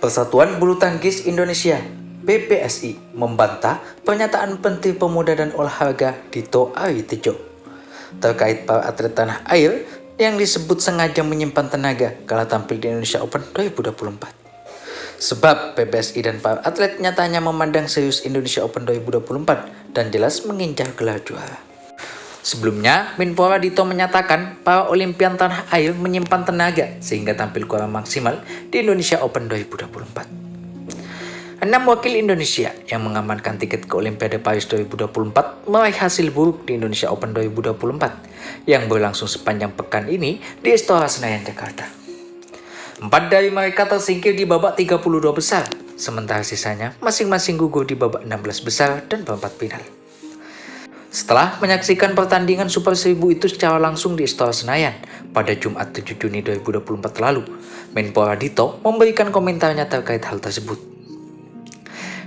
Persatuan Bulu Tangkis Indonesia (PBSI) membantah pernyataan Menteri Pemuda dan Olahraga Dito Aritejo terkait para atlet tanah air yang disebut sengaja menyimpan tenaga kala tampil di Indonesia Open 2024. Sebab PBSI dan para atlet nyatanya memandang serius Indonesia Open 2024 dan jelas mengincar gelar juara. Sebelumnya, Menpora Dito menyatakan para olimpian tanah air menyimpan tenaga sehingga tampil kurang maksimal di Indonesia Open 2024. 6 wakil Indonesia yang mengamankan tiket ke Olimpiade Paris 2024 meraih hasil buruk di Indonesia Open 2024 yang berlangsung sepanjang pekan ini di Istora Senayan, Jakarta. 4 dari mereka tersingkir di babak 32 besar, sementara sisanya masing-masing gugur di babak 16 besar dan perempat final. Setelah menyaksikan pertandingan Super 1000 itu secara langsung di Istora Senayan pada Jumat 7 Juni 2024 lalu, Menpora Dito memberikan komentarnya terkait hal tersebut.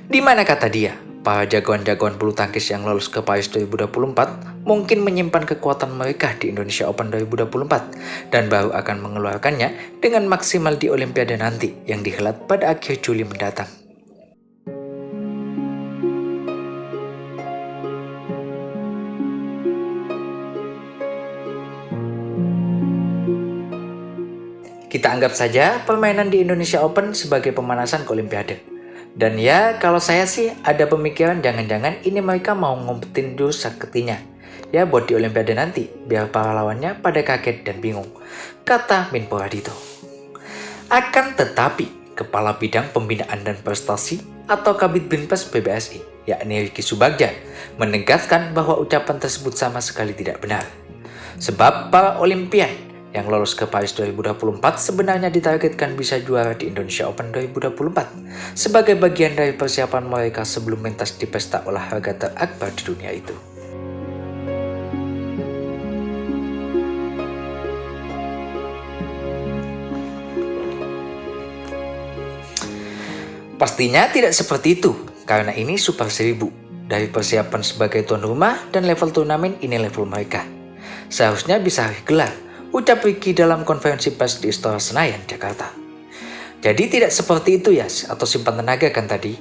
Di mana kata dia, para jagoan-jagoan bulu tangkis yang lolos ke Paris 2024 mungkin menyimpan kekuatan mereka di Indonesia Open 2024 dan baru akan mengeluarkannya dengan maksimal di Olimpiade nanti yang dihelat pada akhir Juli mendatang. Kita anggap saja permainan di Indonesia Open sebagai pemanasan ke Olimpiade. Dan ya, kalau saya sih ada pemikiran jangan-jangan ini mereka mau ngumpetin jurus saktinya. Ya buat di Olimpiade nanti, biar para lawannya pada kaget dan bingung, kata Menpora Dito. Akan tetapi, Kepala Bidang Pembinaan dan Prestasi atau Kabid Binpres PBSI, yakni Ricky Subagja, menegaskan bahwa ucapan tersebut sama sekali tidak benar. Sebab para olimpian yang lolos ke Paris 2024 sebenarnya ditargetkan bisa juara di Indonesia Open 2024 sebagai bagian dari persiapan mereka sebelum mentas di pesta olahraga terakbar di dunia itu. Pastinya tidak seperti itu, karena ini Super 1000. Dari persiapan sebagai tuan rumah dan level turnamen ini level mereka. Seharusnya bisa gelar, ucap Ricky dalam konferensi pers di Istora Senayan, Jakarta. Jadi tidak seperti itu ya, atau simpan tenaga kan tadi.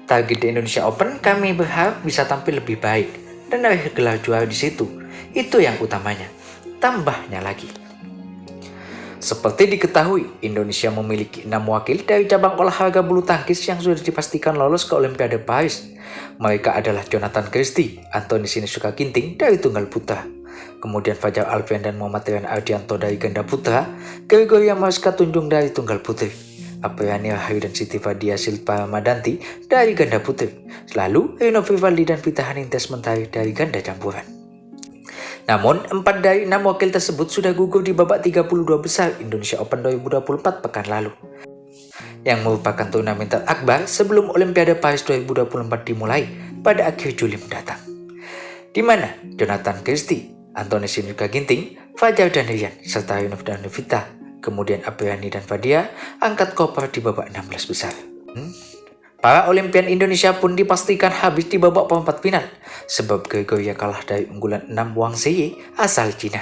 Target di Indonesia Open kami berharap bisa tampil lebih baik dan raih gelar juara di situ. Itu yang utamanya. Tambahnya lagi. Seperti diketahui, Indonesia memiliki 6 wakil dari cabang olahraga bulu tangkis yang sudah dipastikan lolos ke Olimpiade Paris. Mereka adalah Jonathan Christie, Anthony Sinisuka Ginting dari tunggal putra, kemudian Fajar Alfian dan Muhammad Rian Ardianto dari ganda putra, Gregoria Mariska Tunjung dari tunggal putri, Apriani Rahayu dan Siti Fadia Silpa Ramadanti dari ganda putri, lalu Rino Vivaldi dan Vita Hanintes Mentari dari ganda campuran. Namun, 4 dari 6 wakil tersebut sudah gugur di babak 32 besar Indonesia Open 2024 pekan lalu, yang merupakan turnamen terakbar sebelum Olimpiade Paris 2024 dimulai pada akhir Juli mendatang, di mana Jonathan Christie, Anthony Sinisuka Ginting, Fajar dan Rian, serta Rino dan Vita, kemudian Apriani dan Fadia angkat koper di babak 16 besar. Para olimpian Indonesia pun dipastikan habis di babak perempat final, sebab Gregoria kalah dari unggulan 6 Wang Zhiyi asal Cina.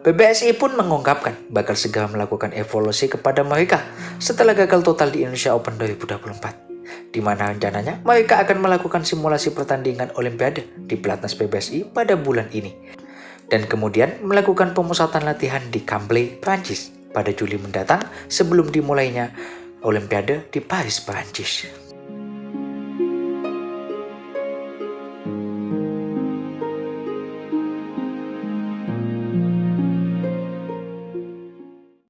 PBSI pun mengungkapkan bakal segera melakukan evaluasi kepada mereka setelah gagal total di Indonesia Open 2024, di mana rencananya mereka akan melakukan simulasi pertandingan Olimpiade di Pelatnas PBSI pada bulan ini, dan kemudian melakukan pemusatan latihan di Camblay, Prancis pada Juli mendatang sebelum dimulainya Olimpiade di Paris, Prancis.